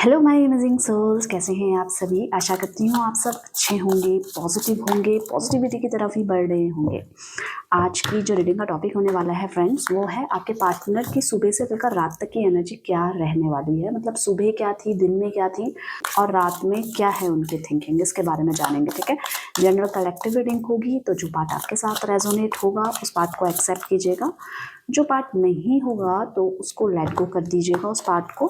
Hello my amazing souls, कैसे हैं आप सभी। आशा करती हूँ आप सब अच्छे होंगे, पॉजिटिव होंगे, पॉजिटिविटी की तरफ ही बढ़ रहे होंगे। आज की जो रीडिंग का टॉपिक होने वाला है फ्रेंड्स, वो है आपके पार्टनर की सुबह से लेकर रात तक की एनर्जी क्या रहने वाली है। मतलब सुबह क्या थी, दिन में क्या थी और रात में क्या है उनकी थिंकिंग, इसके बारे में जानेंगे। ठीक है, जनरल कलेक्टिव रीडिंग होगी, तो जो पार्ट आपके साथ रेजोनेट होगा उस पार्ट को एक्सेप्ट कीजिएगा, जो पार्ट नहीं होगा तो उसको लेट गो कर दीजिएगा उस पार्ट को।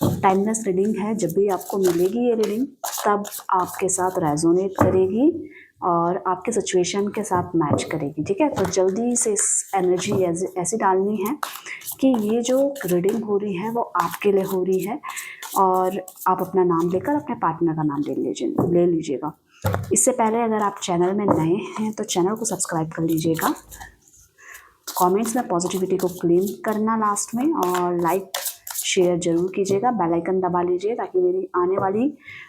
टाइमलेस रीडिंग है, जब भी आपको मिलेगी ये रीडिंग तब आपके साथ रेजोनेट करेगी और आपके सिचुएशन के साथ मैच करेगी। ठीक है, तो जल्दी से इस एनर्जी ऐसी डालनी है कि ये जो रीडिंग हो रही है वो आपके लिए हो रही है और आप अपना नाम लेकर अपने पार्टनर का नाम ले लीजिएगा। इससे पहले अगर आप चैनल में नए हैं तो चैनल को सब्सक्राइब कर लीजिएगा, कमेंट्स में पॉजिटिविटी को क्लेम करना लास्ट में, और लाइक शेयर जरूर कीजिएगा, बेल आइकन दबा लीजिए ताकि मेरी आने वाली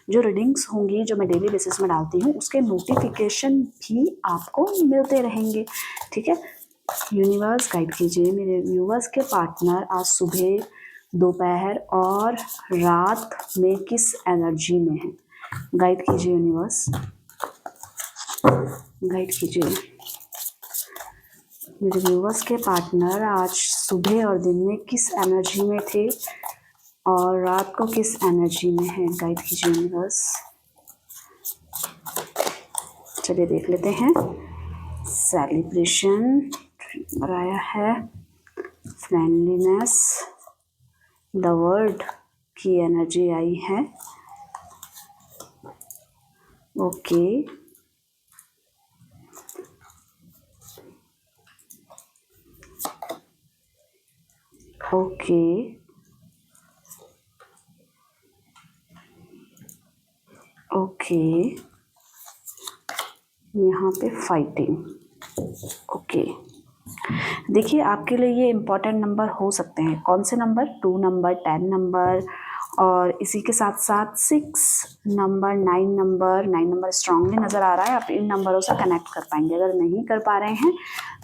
जो रीडिंग्स होंगी जो मैं डेली बेसिस में डालती हूँ उसके नोटिफिकेशन भी आपको मिलते रहेंगे। ठीक है, यूनिवर्स गाइड कीजिए मेरे व्यूवर्स के पार्टनर आज सुबह, दोपहर और रात में किस एनर्जी में है। गाइड कीजिए यूनिवर्स, गाइड कीजिए मेरे व्यूवर्स के पार्टनर आज सुबह और दिन में किस एनर्जी में थे और रात को किस एनर्जी में है। गाइड कीजिए यूनिवर्स। चलिए देख लेते हैं। सेलिब्रेशन आया है, फ्रेंडलीनेस, द वर्ड की एनर्जी आई है। ओके, ओके, ओके, यहाँ पे फाइटिंग। ओके, देखिए आपके लिए ये इम्पॉर्टेंट नंबर हो सकते हैं। कौन से नंबर? 2 नंबर, 10 नंबर और इसी के साथ साथ 6 नंबर, 9 नंबर स्ट्रांगली नज़र आ रहा है। आप इन नंबरों से कनेक्ट कर पाएंगे। अगर नहीं कर पा रहे हैं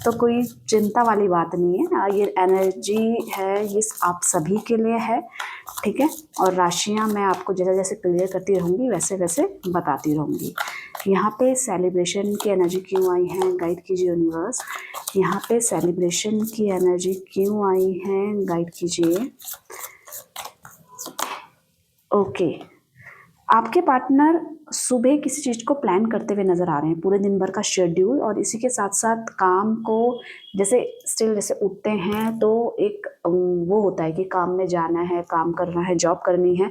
तो कोई चिंता वाली बात नहीं है, ये एनर्जी है, ये आप सभी के लिए है। ठीक है, और राशियाँ मैं आपको जैसे जैसे क्लियर करती रहूँगी वैसे वैसे बताती रहूँगी। यहाँ पे सेलिब्रेशन की एनर्जी क्यों आई है? गाइड कीजिए यूनिवर्स। यहाँ पे सेलिब्रेशन की एनर्जी क्यों आई है? गाइड कीजिए। ओके, आपके पार्टनर सुबह किसी चीज़ को प्लान करते हुए नज़र आ रहे हैं, पूरे दिन भर का शेड्यूल, और इसी के साथ साथ काम को जैसे स्टिल जैसे उठते हैं तो एक वो होता है कि काम में जाना है, काम करना है, जॉब करनी है।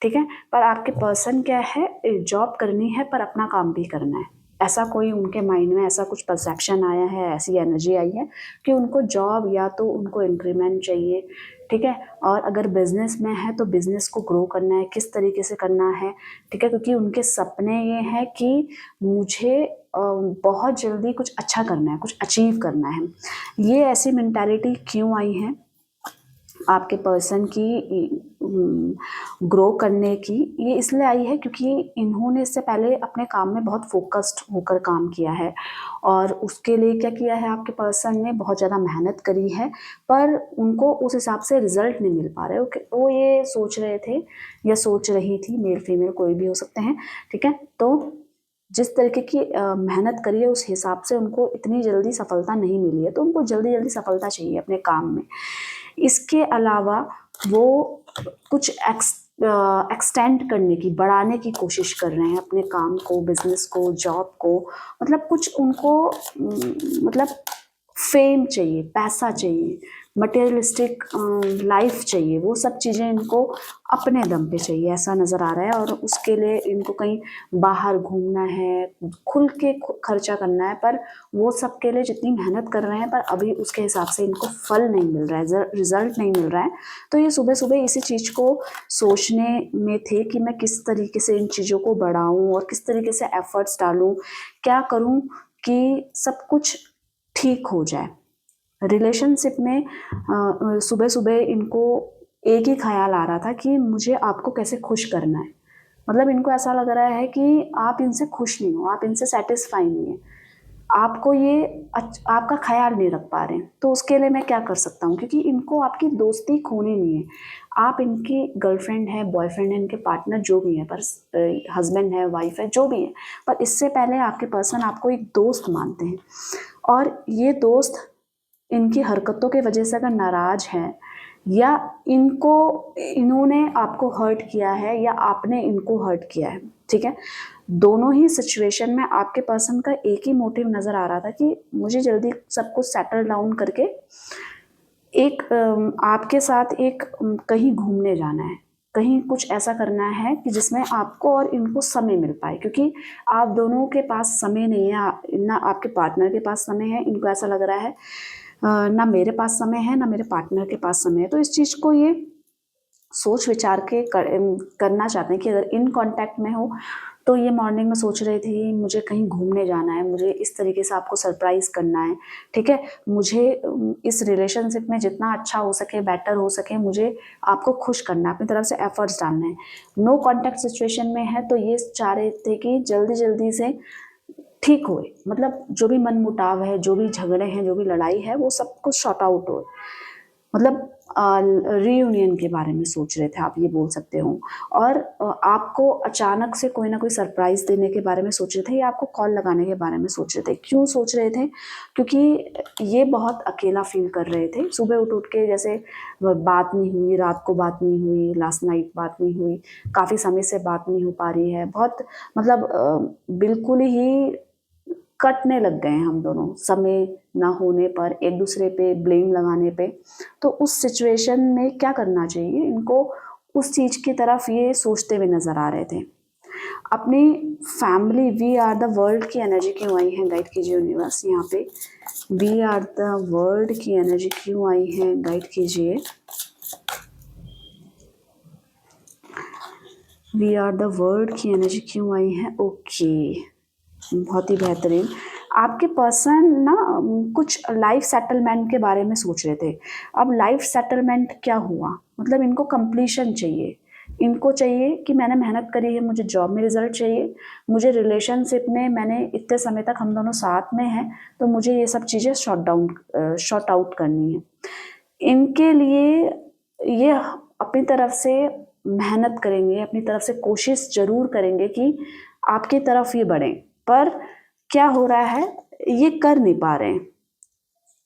ठीक है, पर आपके पर्सन क्या है, जॉब करनी है पर अपना काम भी करना है। ऐसा कोई उनके माइंड में ऐसा कुछ परसेप्शन आया है, ऐसी एनर्जी आई है कि उनको जॉब या तो उनको इंक्रीमेंट चाहिए। ठीक है, और अगर बिजनेस में है तो बिजनेस को ग्रो करना है, किस तरीके से करना है। ठीक है, क्योंकि उनके सपने ये हैं कि मुझे बहुत जल्दी कुछ अच्छा करना है, कुछ अचीव करना है। ये ऐसी मेंटालिटी क्यों आई है आपके पर्सन की ग्रो करने की? ये इसलिए आई है क्योंकि इन्होंने इससे पहले अपने काम में बहुत फोकस्ड होकर काम किया है और उसके लिए क्या किया है, आपके पर्सन ने बहुत ज़्यादा मेहनत करी है पर उनको उस हिसाब से रिजल्ट नहीं मिल पा रहे। वो ये सोच रहे थे या सोच रही थी, मेल फीमेल कोई भी हो सकते हैं। ठीक है, तो जिस तरीके की मेहनत करी है उस हिसाब से उनको इतनी जल्दी सफलता नहीं मिली है, तो उनको जल्दी जल्दी सफलता चाहिए अपने काम में। इसके अलावा वो कुछ एक्सटेंड करने की, बढ़ाने की कोशिश कर रहे हैं अपने काम को, बिजनेस को, जॉब को। मतलब कुछ उनको मतलब फेम चाहिए, पैसा चाहिए, मटेरियलिस्टिक लाइफ चाहिए, वो सब चीज़ें इनको अपने दम पे चाहिए, ऐसा नज़र आ रहा है। और उसके लिए इनको कहीं बाहर घूमना है, खुल के खर्चा करना है, पर वो सब के लिए जितनी मेहनत कर रहे हैं पर अभी उसके हिसाब से इनको फल नहीं मिल रहा है, रिजल्ट नहीं मिल रहा है। तो ये सुबह सुबह इसी चीज़ को सोचने में थे कि मैं किस तरीके से इन चीज़ों को बढ़ाऊँ और किस तरीके से एफर्ट्स डालूँ, क्या करूँ कि सब कुछ ठीक हो जाए। रिलेशनशिप में सुबह सुबह इनको एक ही ख्याल आ रहा था कि मुझे आपको कैसे खुश करना है। मतलब इनको ऐसा लग रहा है कि आप इनसे खुश नहीं हो, आप इनसे सेटिस्फाई नहीं है। आपको ये आपका ख्याल नहीं रख पा रहे हैं, तो उसके लिए मैं क्या कर सकता हूँ, क्योंकि इनको आपकी दोस्ती खोनी नहीं है। आप इनकी गर्लफ्रेंड है, बॉयफ्रेंड है, इनके पार्टनर जो भी है, पर हस्बैंड है, वाइफ है, जो भी है, पर इससे पहले आपके पर्सन आपको एक दोस्त मानते हैं। और ये दोस्त इनकी हरकतों की वजह से अगर नाराज है, या इन्होंने आपको हर्ट किया है, या आपने इनको हर्ट किया है, ठीक है, दोनों ही सिचुएशन में आपके पर्सन का एक ही मोटिव नज़र आ रहा था कि मुझे जल्दी सब कुछ सेटल डाउन करके एक आपके साथ एक कहीं घूमने जाना है, कहीं कुछ ऐसा करना है कि जिसमें आपको और इनको समय मिल पाए, क्योंकि आप दोनों के पास समय नहीं है, ना आपके पार्टनर के पास समय है। इनको ऐसा लग रहा है ना मेरे पास समय है, ना मेरे पार्टनर के पास समय है। तो इस चीज़ को ये सोच विचार के करना चाहते हैं कि अगर इन कांटेक्ट में हो तो ये मॉर्निंग में सोच रहे थे मुझे कहीं घूमने जाना है, मुझे इस तरीके से आपको सरप्राइज़ करना है, ठीक है, मुझे इस रिलेशनशिप में जितना अच्छा हो सके, बेटर हो सके, मुझे आपको खुश करना है, अपनी तरफ से एफर्ट्स डालना है। नो कांटेक्ट सिचुएशन में है तो ये चाह रहे थे कि जल्दी जल्दी से ठीक होए, मतलब जो भी मनमुटाव है, जो भी झगड़े हैं, जो भी लड़ाई है, वो सब कुछ शॉर्ट आउट हो, मतलब रीयूनियन के बारे में सोच रहे थे, आप ये बोल सकते हो। और आपको अचानक से कोई ना कोई सरप्राइज देने के बारे में सोच रहे थे, या आपको कॉल लगाने के बारे में सोच रहे थे। क्यों सोच रहे थे? क्योंकि ये बहुत अकेला फील कर रहे थे। सुबह उठ के जैसे बात नहीं हुई, रात को बात नहीं हुई, लास्ट नाइट बात नहीं हुई, काफ़ी समय से बात नहीं हो पा रही है, बहुत मतलब बिल्कुल ही कटने लग गए हैं हम दोनों, समय ना होने पर, एक दूसरे पे ब्लेम लगाने पे। तो उस सिचुएशन में क्या करना चाहिए इनको, उस चीज़ की तरफ ये सोचते हुए नज़र आ रहे थे। अपनी family, we are the world की एनर्जी क्यों आई है, गाइड कीजिए यूनिवर्स। यहाँ पे वी आर द वर्ल्ड की एनर्जी क्यों आई है, गाइड कीजिए। वी आर द वर्ल्ड की एनर्जी क्यों आई है, ओके, बहुत ही बेहतरीन। आपके पर्सन ना कुछ लाइफ सेटलमेंट के बारे में सोच रहे थे। अब लाइफ सेटलमेंट क्या हुआ, मतलब इनको कंप्लीशन चाहिए, इनको चाहिए कि मैंने मेहनत करी है, मुझे जॉब में रिजल्ट चाहिए, मुझे रिलेशनशिप में मैंने इतने समय तक हम दोनों साथ में हैं, तो मुझे ये सब चीज़ें शॉर्ट आउट करनी है। इनके लिए ये अपनी तरफ से मेहनत करेंगे, अपनी तरफ से कोशिश ज़रूर करेंगे कि आपकी तरफ ये बढ़ें, पर क्या हो रहा है, ये कर नहीं पा रहे हैं।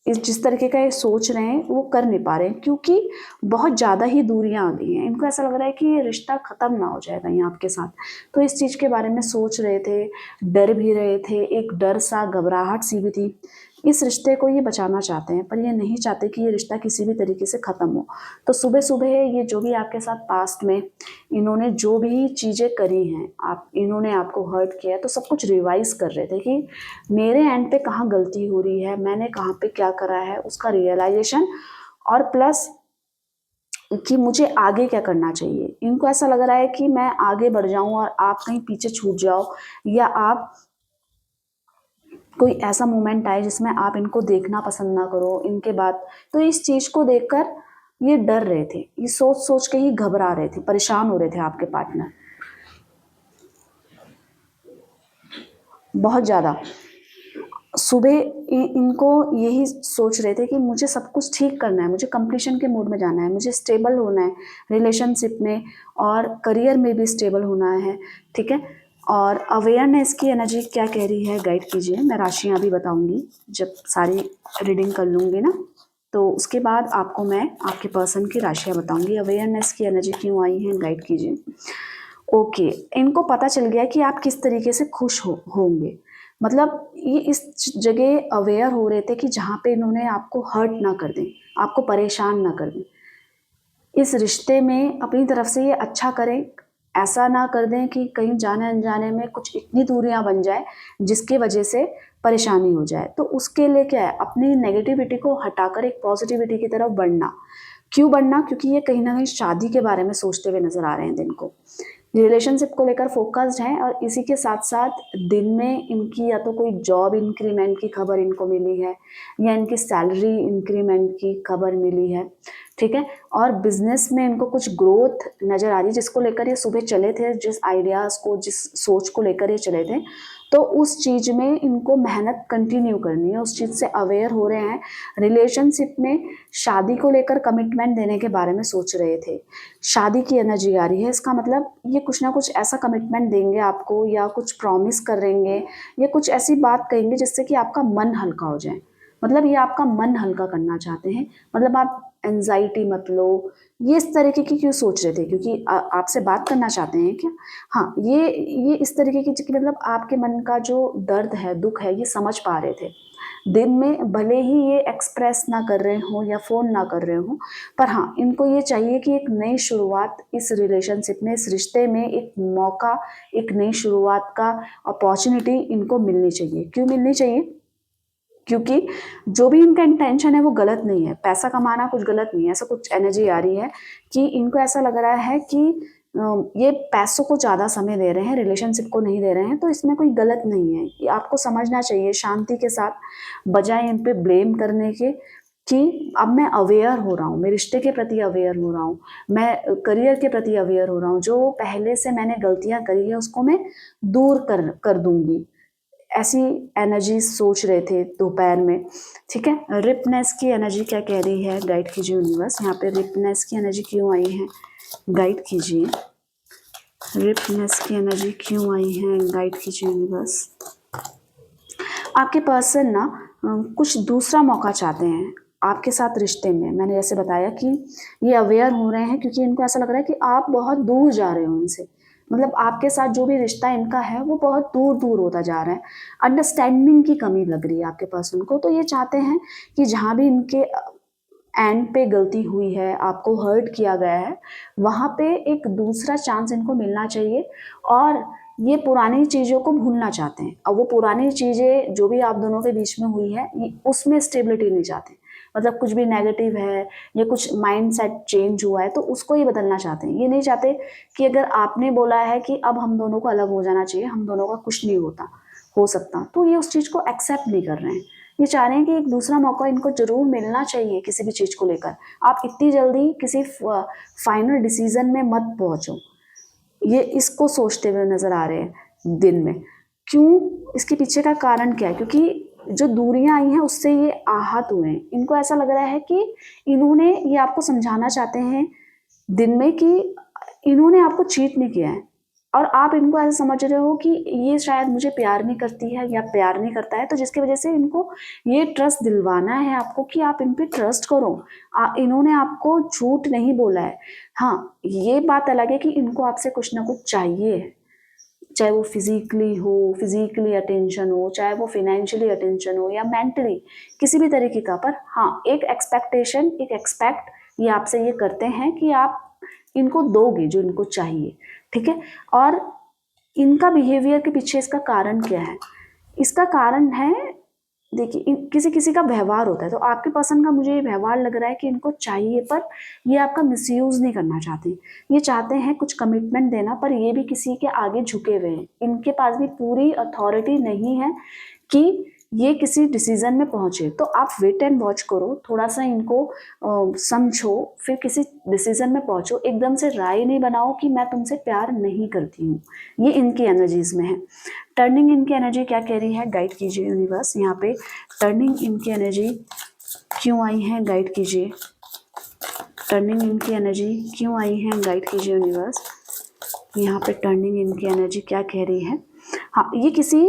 इस जिस तरीके का ये सोच रहे हैं वो कर नहीं पा रहे हैं, क्योंकि बहुत ज़्यादा ही दूरियां आ गई हैं। इनको ऐसा लग रहा है कि ये रिश्ता ख़त्म ना हो जाए कहीं आपके साथ, तो इस चीज़ के बारे में सोच रहे थे, डर भी रहे थे, एक डर सा, घबराहट सी भी थी। इस रिश्ते को ये बचाना चाहते हैं, पर ये नहीं चाहते कि ये रिश्ता किसी भी तरीके से ख़त्म हो। तो सुबह सुबह ये जो भी आपके साथ पास्ट में इन्होंने जो भी चीज़ें करी हैं, इन्होंने आपको हर्ट किया है, तो सब कुछ रिवाइज कर रहे थे कि मेरे एंड पे कहाँ गलती हो रही है, मैंने कहाँ पे क्या करा है, उसका रियलाइजेशन, और प्लस कि मुझे आगे क्या करना चाहिए। इनको ऐसा लग रहा है कि मैं आगे बढ़ जाऊं और आप कहीं पीछे छूट जाओ, या आप कोई ऐसा मोमेंट आए जिसमें आप इनको देखना पसंद ना करो इनके बाद। तो इस चीज़ को देखकर ये डर रहे थे, ये सोच सोच के ही घबरा रहे थे, परेशान हो रहे थे आपके पार्टनर बहुत ज़्यादा। सुबह इनको यही सोच रहे थे कि मुझे सब कुछ ठीक करना है, मुझे कंप्लीशन के मूड में जाना है, मुझे स्टेबल होना है रिलेशनशिप में, और करियर में भी स्टेबल होना है, ठीक है। और अवेयरनेस की एनर्जी क्या कह रही है, गाइड कीजिए। मैं राशियाँ भी बताऊंगी जब सारी रीडिंग कर लूँगी ना, तो उसके बाद आपको मैं आपके पर्सन की राशियाँ बताऊंगी। अवेयरनेस की एनर्जी क्यों आई है, गाइड कीजिए। ओके, इनको पता चल गया कि आप किस तरीके से खुश होंगे, मतलब ये इस जगह अवेयर हो रहे थे कि जहाँ पे इन्होंने आपको हर्ट ना कर दें, आपको परेशान ना कर दें। इस रिश्ते में अपनी तरफ से ये अच्छा करें, ऐसा ना कर दें कि कहीं जाने अनजाने में कुछ इतनी दूरियां बन जाए जिसकी वजह से परेशानी हो जाए। तो उसके लिए क्या है, अपनी नेगेटिविटी को हटाकर एक पॉजिटिविटी की तरफ बढ़ना। क्यों बढ़ना, क्योंकि ये कहीं ना कहीं शादी के बारे में सोचते हुए नजर आ रहे हैं दिन को, रिलेशनशिप को लेकर फोकस्ड हैं, और इसी के साथ साथ दिन में इनकी या तो कोई जॉब इंक्रीमेंट की खबर इनको मिली है, या इनकी सैलरी इंक्रीमेंट की खबर मिली है, ठीक है। और बिजनेस में इनको कुछ ग्रोथ नज़र आ रही है, जिसको लेकर ये सुबह चले थे, जिस आइडियाज़ को, जिस सोच को लेकर ये चले थे, तो उस चीज़ में इनको मेहनत कंटिन्यू करनी है, उस चीज़ से अवेयर हो रहे हैं। रिलेशनशिप में शादी को लेकर कमिटमेंट देने के बारे में सोच रहे थे, शादी की एनर्जी आ रही है। इसका मतलब ये कुछ ना कुछ ऐसा कमिटमेंट देंगे आपको, या कुछ प्रॉमिस करेंगे, या कुछ ऐसी बात कहेंगे जिससे कि आपका मन हल्का हो जाए। मतलब ये आपका मन हल्का करना चाहते हैं, मतलब आप एंजाइटी मत लो। ये इस तरीके की क्यों सोच रहे थे, क्योंकि आपसे बात करना चाहते हैं क्या? हाँ, ये इस तरीके की कि मतलब आपके मन का जो दर्द है, दुख है, ये समझ पा रहे थे। दिन में भले ही ये एक्सप्रेस ना कर रहे हों या फ़ोन ना कर रहे हों, पर हाँ, इनको ये चाहिए कि एक नई शुरुआत इस रिलेशनशिप में, इस रिश्ते में एक मौका, एक नई शुरुआत का अपॉर्चुनिटी इनको मिलनी चाहिए। क्यों मिलनी चाहिए? क्योंकि जो भी इनका इंटेंशन है वो गलत नहीं है, पैसा कमाना कुछ गलत नहीं है, ऐसा कुछ एनर्जी आ रही है कि इनको ऐसा लग रहा है कि ये पैसों को ज़्यादा समय दे रहे हैं, रिलेशनशिप को नहीं दे रहे हैं, तो इसमें कोई गलत नहीं है। ये आपको समझना चाहिए शांति के साथ, बजाय इन पे ब्लेम करने के कि अब मैं अवेयर हो रहा हूँ, मैं रिश्ते के प्रति अवेयर हो रहा हूँ, मैं करियर के प्रति अवेयर हो रहा हूँ, जो पहले से मैंने गलतियाँ करी है उसको मैं दूर कर दूंगी। ऐसी एनर्जी सोच रहे थे दोपहर में, ठीक है। रिपनेस की एनर्जी क्या कह रही है, गाइड कीजिए यूनिवर्स। यहाँ पे रिपनेस की एनर्जी क्यों आई है, गाइड कीजिए। रिपनेस की एनर्जी क्यों आई है, गाइड कीजिए यूनिवर्स। आपके पर्सन ना कुछ दूसरा मौका चाहते हैं आपके साथ रिश्ते में। मैंने जैसे बताया कि ये अवेयर हो रहे हैं क्योंकि इनको ऐसा लग रहा है कि आप बहुत दूर जा रहे हो उनसे, मतलब आपके साथ जो भी रिश्ता इनका है वो बहुत दूर दूर होता जा रहा है। अंडरस्टैंडिंग की कमी लग रही है आपके पर्सन को, तो ये चाहते हैं कि जहाँ भी इनके एंड पे गलती हुई है, आपको हर्ट किया गया है, वहाँ पे एक दूसरा चांस इनको मिलना चाहिए। और ये पुरानी चीज़ों को भूलना चाहते हैं। अब वो पुरानी चीज़ें जो भी आप दोनों के बीच में हुई है, उसमें स्टेबिलिटी नहीं चाहते। मतलब कुछ भी नेगेटिव है या कुछ माइंड सेट चेंज हुआ है तो उसको ये बदलना चाहते हैं। ये नहीं चाहते कि अगर आपने बोला है कि अब हम दोनों को अलग हो जाना चाहिए, हम दोनों का कुछ नहीं हो सकता, तो ये उस चीज़ को एक्सेप्ट नहीं कर रहे हैं। ये चाह रहे हैं कि एक दूसरा मौका इनको जरूर मिलना चाहिए किसी भी चीज़ को लेकर। आप इतनी जल्दी किसी फाइनल डिसीजन में मत पहुंचो, ये इसको सोचते हुए नजर आ रहे हैं दिन में। क्यों? इसके पीछे का कारण क्या है? क्योंकि जो दूरियां आई हैं उससे ये आहत हुए हैं। इनको ऐसा लग रहा है कि इन्होंने, ये आपको समझाना चाहते हैं दिन में कि इन्होंने आपको चीट नहीं किया है, और आप इनको ऐसा समझ रहे हो कि ये शायद मुझे प्यार नहीं करती है या प्यार नहीं करता है, तो जिसकी वजह से इनको ये ट्रस्ट दिलवाना है आपको कि आप इन पे ट्रस्ट करो। इन्होंने आपको झूठ नहीं बोला है। हाँ, ये बात अलग है कि इनको आपसे कुछ ना कुछ चाहिए है, चाहे वो फिजिकली अटेंशन हो, चाहे वो फाइनेंशियली अटेंशन हो, या मेंटली किसी भी तरीके का। पर हाँ, एक एक्सपेक्ट ये आपसे ये करते हैं कि आप इनको दोगे जो इनको चाहिए, ठीक है। और इनका बिहेवियर के पीछे इसका कारण क्या है? इसका कारण है, देखिए, किसी किसी का व्यवहार होता है, तो आपके पर्सन का मुझे ये व्यवहार लग रहा है कि इनको चाहिए, पर ये आपका मिसयूज नहीं करना चाहते। ये चाहते हैं कुछ कमिटमेंट देना, पर ये भी किसी के आगे झुके हुए हैं। इनके पास भी पूरी अथॉरिटी नहीं है कि ये किसी डिसीजन में पहुंचे। तो आप वेट एंड वॉच करो, थोड़ा सा इनको समझो, फिर किसी डिसीजन में पहुंचो। एकदम से राय नहीं बनाओ कि मैं तुमसे प्यार नहीं करती हूँ। ये इनकी एनर्जीज में है। टर्निंग इनकी एनर्जी क्या कह रही है, गाइड कीजिए यूनिवर्स। यहाँ पे टर्निंग इनकी एनर्जी क्यों आई है, गाइड कीजिए। टर्निंग इनकी एनर्जी क्यों आई है, गाइड कीजिए यूनिवर्स। यहाँ पे टर्निंग इनकी एनर्जी क्या कह रही है। हाँ, ये किसी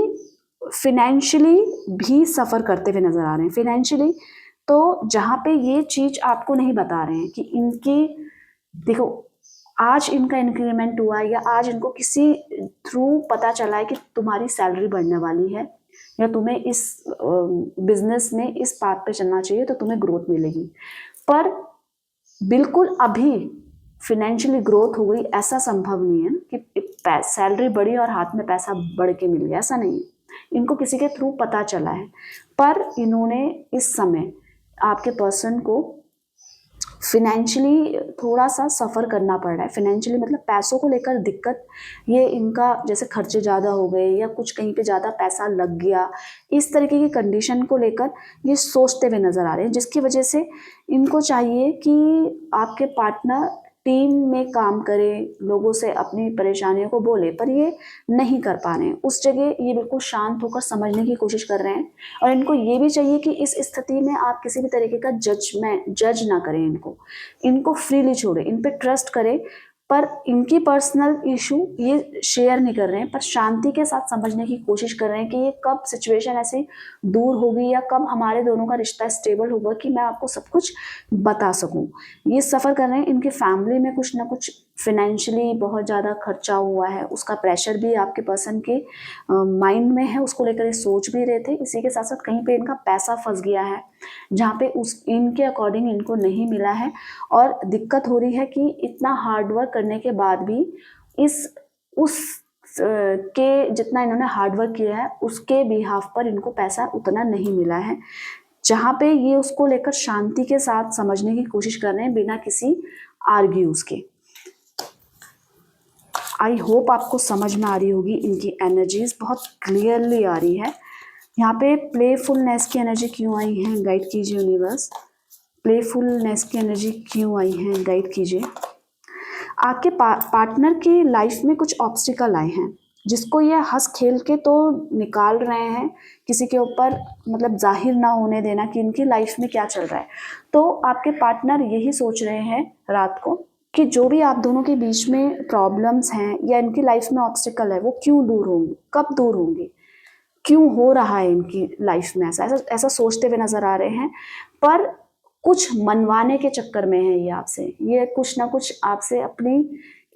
फिनेंशियली भी सफ़र करते हुए नज़र आ रहे हैं। फिनेंशियली, तो जहाँ पे ये चीज़ आपको नहीं बता रहे हैं कि इनकी, देखो, आज इनका इंक्रीमेंट हुआ है या आज इनको किसी थ्रू पता चला है कि तुम्हारी सैलरी बढ़ने वाली है, या तुम्हें इस बिजनेस में इस पाथ पे चलना चाहिए तो तुम्हें ग्रोथ मिलेगी। पर बिल्कुल अभी फिनेंशियली ग्रोथ हो गई ऐसा संभव नहीं है कि सैलरी बढ़ी और हाथ में पैसा बढ़ के मिल गया, ऐसा नहीं है। इनको किसी के थ्रू पता चला है, पर इन्होंने इस समय आपके पर्सन को फिनेंशियली थोड़ा सा सफ़र करना पड़ रहा है। फिनेंशियली मतलब पैसों को लेकर दिक्कत, ये इनका जैसे खर्चे ज़्यादा हो गए या कुछ कहीं पे ज़्यादा पैसा लग गया, इस तरीके की कंडीशन को लेकर ये सोचते हुए नज़र आ रहे हैं, जिसकी वजह से इनको चाहिए कि आपके पार्टनर टीम में काम करे, लोगों से अपनी परेशानियों को बोले, पर ये नहीं कर पा रहे हैं। उस जगह ये बिल्कुल शांत होकर समझने की कोशिश कर रहे हैं और इनको ये भी चाहिए कि इस स्थिति में आप किसी भी तरीके का जज ना करें, इनको फ्रीली छोड़े, इन पे ट्रस्ट करें, पर इनकी पर्सनल इशू ये शेयर नहीं कर रहे हैं, पर शांति के साथ समझने की कोशिश कर रहे हैं कि ये कब सिचुएशन ऐसी दूर होगी या कब हमारे दोनों का रिश्ता स्टेबल होगा कि मैं आपको सब कुछ बता सकूं। ये सफ़र कर रहे हैं, इनके फैमिली में कुछ ना कुछ फिनेंशियली बहुत ज़्यादा खर्चा हुआ है, उसका प्रेशर भी आपके पर्सन के माइंड में है, उसको लेकर ये सोच भी रहे थे। इसी के साथ साथ कहीं पे इनका पैसा फंस गया है जहाँ पे उस इनके अकॉर्डिंग इनको नहीं मिला है और दिक्कत हो रही है कि इतना हार्ड वर्क करने के बाद भी उस के जितना इन्होंने हार्ड वर्क किया है उसके बिहाफ पर इनको पैसा उतना नहीं मिला है, जहाँ पे ये उसको लेकर शांति के साथ समझने की कोशिश कर रहे हैं बिना किसी आर्ग्यूज के। आई होप आपको समझ में आ रही होगी, इनकी एनर्जीज बहुत क्लियरली आ रही है। यहाँ पे प्लेफुलनेस की एनर्जी क्यों आई है, गाइड कीजिए यूनिवर्स। प्लेफुलनेस की एनर्जी क्यों आई है, गाइड कीजिए। आपके पार्टनर की लाइफ में कुछ ऑब्स्टिकल आए हैं जिसको ये हंस खेल के तो निकाल रहे हैं, किसी के ऊपर मतलब जाहिर ना होने देना कि इनकी लाइफ में क्या चल रहा है। तो आपके पार्टनर यही सोच रहे हैं रात को कि जो भी आप दोनों के बीच में प्रॉब्लम्स हैं या इनकी लाइफ में ऑब्स्टिकल है वो क्यों दूर होंगे, कब दूर होंगे, क्यों हो रहा है इनकी लाइफ में ऐसा सोचते हुए नजर आ रहे हैं। पर कुछ मनवाने के चक्कर में है ये कुछ ना कुछ आपसे अपनी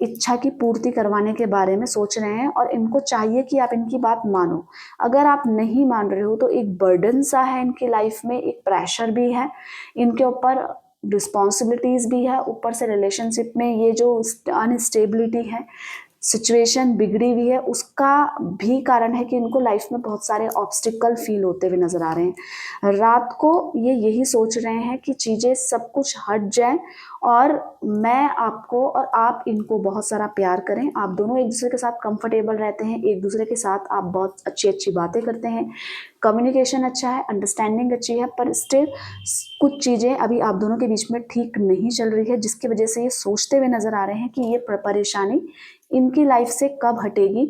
इच्छा की पूर्ति करवाने के बारे में सोच रहे हैं और इनको चाहिए कि आप इनकी बात मानो। अगर आप नहीं मान रहे हो तो एक बर्डन सा है इनकी लाइफ में, एक प्रेशर भी है इनके ऊपर, रिस्पॉन्सिबिलिटीज भी है, ऊपर से रिलेशनशिप में ये जो अनस्टेबिलिटी है, सिचुएशन बिगड़ी हुई है, उसका भी कारण है कि इनको लाइफ में बहुत सारे ऑब्स्टिकल फील होते हुए नजर आ रहे हैं। रात को ये यही सोच रहे हैं कि चीज़ें सब कुछ हट जाए और मैं आपको और आप इनको बहुत सारा प्यार करें। आप दोनों एक दूसरे के साथ कंफर्टेबल रहते हैं, एक दूसरे के साथ आप बहुत अच्छी अच्छी बातें करते हैं, कम्युनिकेशन अच्छा है, अंडरस्टैंडिंग अच्छी है, पर स्टिल कुछ चीज़ें अभी आप दोनों के बीच में ठीक नहीं चल रही है, जिसकी वजह से ये सोचते हुए नजर आ रहे हैं कि ये परेशानी इनकी लाइफ से कब हटेगी,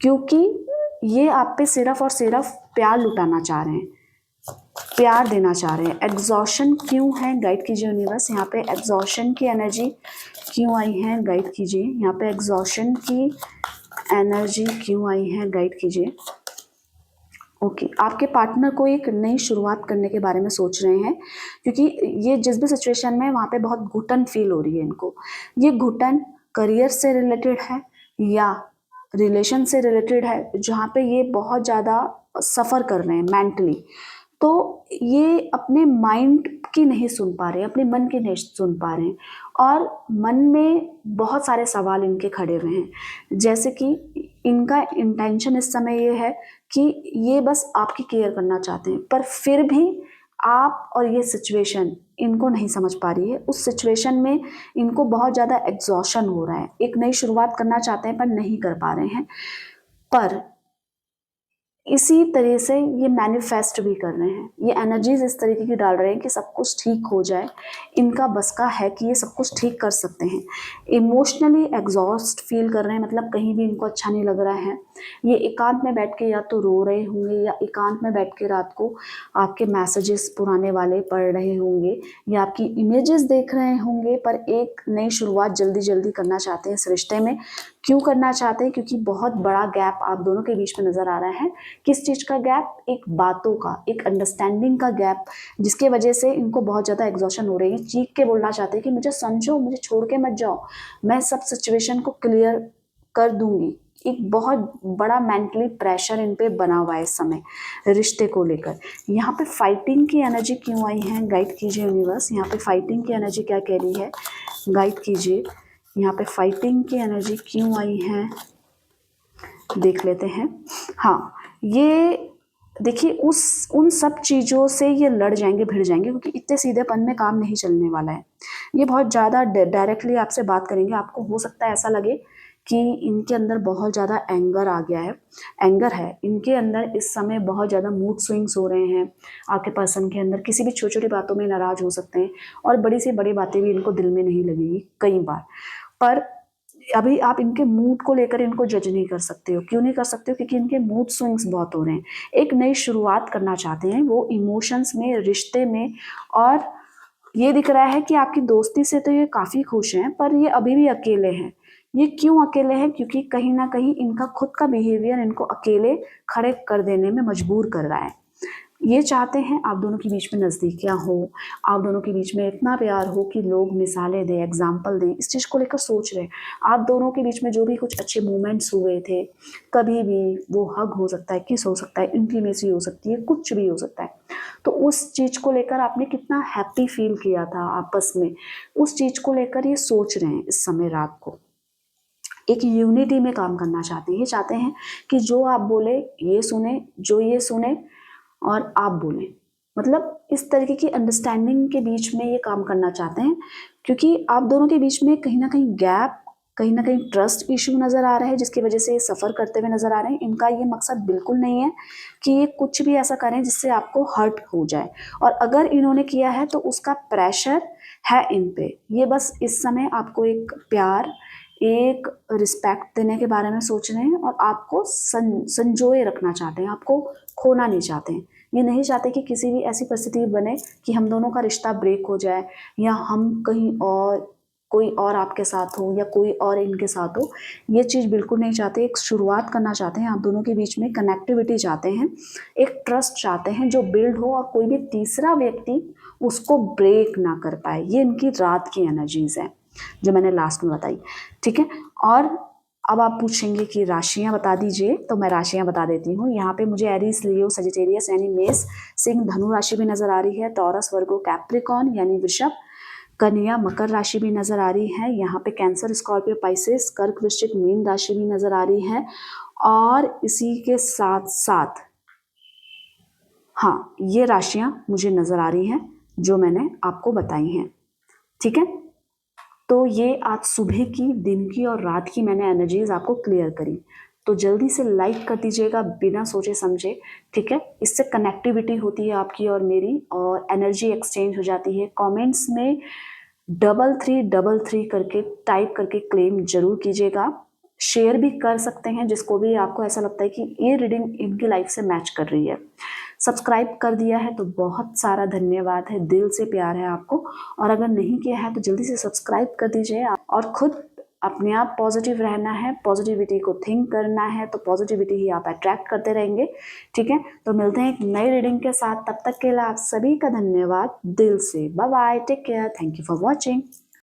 क्योंकि ये आप पे सिर्फ और सिर्फ प्यार लुटाना चाह रहे हैं, प्यार देना चाह रहे हैं। एग्जॉशन क्यों है, गाइड कीजिए यूनिवर्स। यहाँ पे एग्जॉशन की एनर्जी क्यों आई है, गाइड कीजिए। यहाँ पे एग्जॉशन की एनर्जी क्यों आई है, गाइड कीजिए। ओके, आपके पार्टनर को एक नई शुरुआत करने के बारे में सोच रहे हैं, क्योंकि ये जिस भी सिचुएशन में वहाँ पे बहुत घुटन फील हो रही है इनको। ये घुटन करियर से रिलेटेड है या रिलेशन से रिलेटेड है, जहाँ पे ये बहुत ज़्यादा सफ़र कर रहे हैं मेंटली। तो ये अपने माइंड की नहीं सुन पा रहे हैं, अपने मन की नहीं सुन पा रहे हैं और मन में बहुत सारे सवाल इनके खड़े हुए हैं। जैसे कि इनका इंटेंशन इस समय ये है कि ये बस आपकी केयर करना चाहते हैं, पर फिर भी आप और ये सिचुएशन इनको नहीं समझ पा रही है। उस सिचुएशन में इनको बहुत ज़्यादा एग्जॉशन हो रहा है, एक नई शुरुआत करना चाहते हैं पर नहीं कर पा रहे हैं। पर इसी तरह से ये मैनिफेस्ट भी कर रहे हैं, ये एनर्जीज इस तरीके की डाल रहे हैं कि सब कुछ ठीक हो जाए, इनका बस का है कि ये सब कुछ ठीक कर सकते हैं। इमोशनली एग्जॉस्ट फील कर रहे हैं, मतलब कहीं भी इनको अच्छा नहीं लग रहा है। ये एकांत में बैठ के या तो रो रहे होंगे या एकांत में बैठ के रात को आपके मैसेजेस पुराने वाले पढ़ रहे होंगे या आपकी इमेजेस देख रहे होंगे, पर एक नई शुरुआत जल्दी जल्दी करना चाहते हैं इस रिश्ते में। क्यों करना चाहते हैं, क्योंकि बहुत बड़ा गैप आप दोनों के बीच में नज़र आ रहा है। किस चीज़ का गैप, एक बातों का, एक अंडरस्टैंडिंग का गैप, जिसके वजह से इनको बहुत ज़्यादा एग्जॉशन हो रही है। चीख के बोलना चाहते हैं कि मुझे समझो, मुझे छोड़ के मत जाओ, मैं सब सिचुएशन को क्लियर कर दूंगी। एक बहुत बड़ा मेंटली प्रेशर इन पे बना हुआ है इस समय रिश्ते को लेकर। यहाँ पे फाइटिंग की एनर्जी क्यों आई है, गाइड कीजिए यूनिवर्स। यहाँ पे फाइटिंग की एनर्जी क्या कह रही है, गाइड कीजिए। यहाँ पे फाइटिंग की एनर्जी क्यों आई है, देख लेते हैं। हाँ, ये देखिए उन सब चीज़ों से ये लड़ जाएंगे, भिड़ जाएंगे, क्योंकि इतने सीधेपन में काम नहीं चलने वाला है। ये बहुत ज़्यादा डायरेक्टली आपसे बात करेंगे। आपको हो सकता है ऐसा लगे कि इनके अंदर बहुत ज़्यादा एंगर है इनके अंदर। इस समय बहुत ज़्यादा मूड स्विंग्स हो रहे हैं आपके पर्सन के अंदर। किसी भी छोटी छोटी बातों में नाराज हो सकते हैं और बड़ी से बड़ी बातें भी इनको दिल में नहीं लगेगी कई बार। पर अभी आप इनके मूड को लेकर इनको जज नहीं कर सकते हो। क्यों नहीं कर सकते हो? क्योंकि इनके मूड स्विंग्स बहुत हो रहे हैं। एक नई शुरुआत करना चाहते हैं वो इमोशंस में, रिश्ते में। और ये दिख रहा है कि आपकी दोस्ती से तो ये काफ़ी खुश हैं, पर ये अभी भी अकेले हैं। ये क्यों अकेले हैं? क्योंकि कहीं ना कहीं इनका खुद का बिहेवियर इनको अकेले खड़े कर देने में मजबूर कर रहा है। ये चाहते हैं आप दोनों के बीच में नज़दीकियाँ हो, आप दोनों के बीच में इतना प्यार हो कि लोग मिसालें दें, एग्जाम्पल दें। इस चीज़ को लेकर सोच रहे हैं। आप दोनों के बीच में जो भी कुछ अच्छे मोमेंट्स हुए थे, कभी भी वो हग हो सकता है, किस हो सकता है, इंटीमेसी हो सकती है, कुछ भी हो सकता है। तो उस चीज़ को लेकर आपने कितना हैप्पी फील किया था आपस में, उस चीज़ को लेकर ये सोच रहे हैं इस समय रात को। एक यूनिटी में काम करना चाहते हैं। ये चाहते हैं कि जो आप बोले ये सुने, जो ये सुने और आप बोलें। मतलब इस तरीके की अंडरस्टैंडिंग के बीच में ये काम करना चाहते हैं। क्योंकि आप दोनों के बीच में कहीं ना कहीं गैप, कहीं ना कहीं ट्रस्ट इशू नज़र आ रहा है, जिसकी वजह से ये सफ़र करते हुए नज़र आ रहे हैं। इनका ये मकसद बिल्कुल नहीं है कि ये कुछ भी ऐसा करें जिससे आपको हर्ट हो जाए, और अगर इन्होंने किया है तो उसका प्रेशर है इन पे। ये बस इस समय आपको एक प्यार, एक रिस्पेक्ट देने के बारे में सोच रहे हैं और आपको संजोए रखना चाहते हैं, आपको खोना नहीं चाहते हैं। ये नहीं चाहते कि किसी भी ऐसी परिस्थिति बने कि हम दोनों का रिश्ता ब्रेक हो जाए, या हम कहीं और, कोई और आपके साथ हो या कोई और इनके साथ हो। ये चीज़ बिल्कुल नहीं चाहते। एक शुरुआत करना चाहते हैं आप दोनों के बीच में, कनेक्टिविटी चाहते हैं, एक ट्रस्ट चाहते हैं जो बिल्ड हो और कोई भी तीसरा व्यक्ति उसको ब्रेक ना कर पाए। ये इनकी रात की एनर्जीज है जो मैंने लास्ट में बताई। ठीक है, और अब आप पूछेंगे कि राशियां बता दीजिए, तो मैं राशियां बता देती हूँ। यहाँ पे मुझे एरीज, लियो, सजिटेरियस यानी मेष, सिंह, धनु राशि भी नजर आ रही है। टॉरस, वर्गो, कैप्रिकॉन यानी वृषभ, कन्या, मकर राशि भी नजर आ रही है। यहाँ पे कैंसर, स्कॉर्पियो, पाइसेस, कर्क, वृश्चिक, मीन राशि भी नजर आ रही है। और इसी के साथ साथ हाँ, ये राशियां मुझे नजर आ रही हैं जो मैंने आपको बताई हैं। ठीक है, तो ये आज सुबह की, दिन की और रात की मैंने एनर्जीज आपको क्लियर करी। तो जल्दी से लाइक कर दीजिएगा बिना सोचे समझे। ठीक है, इससे कनेक्टिविटी होती है आपकी और मेरी, और एनर्जी एक्सचेंज हो जाती है। कमेंट्स में 3333 करके टाइप करके क्लेम जरूर कीजिएगा। शेयर भी कर सकते हैं जिसको भी आपको ऐसा लगता है कि ये रीडिंग इनकी लाइफ से मैच कर रही है। सब्सक्राइब कर दिया है तो बहुत सारा धन्यवाद है, दिल से प्यार है आपको। और अगर नहीं किया है तो जल्दी से सब्सक्राइब कर दीजिए। और खुद अपने आप पॉजिटिव रहना है, पॉजिटिविटी को थिंक करना है, तो पॉजिटिविटी ही आप अट्रैक्ट करते रहेंगे। ठीक है, तो मिलते हैं एक नई रीडिंग के साथ। तब तक के लिए आप सभी का धन्यवाद दिल से। Bye bye, take care, thank you for watching.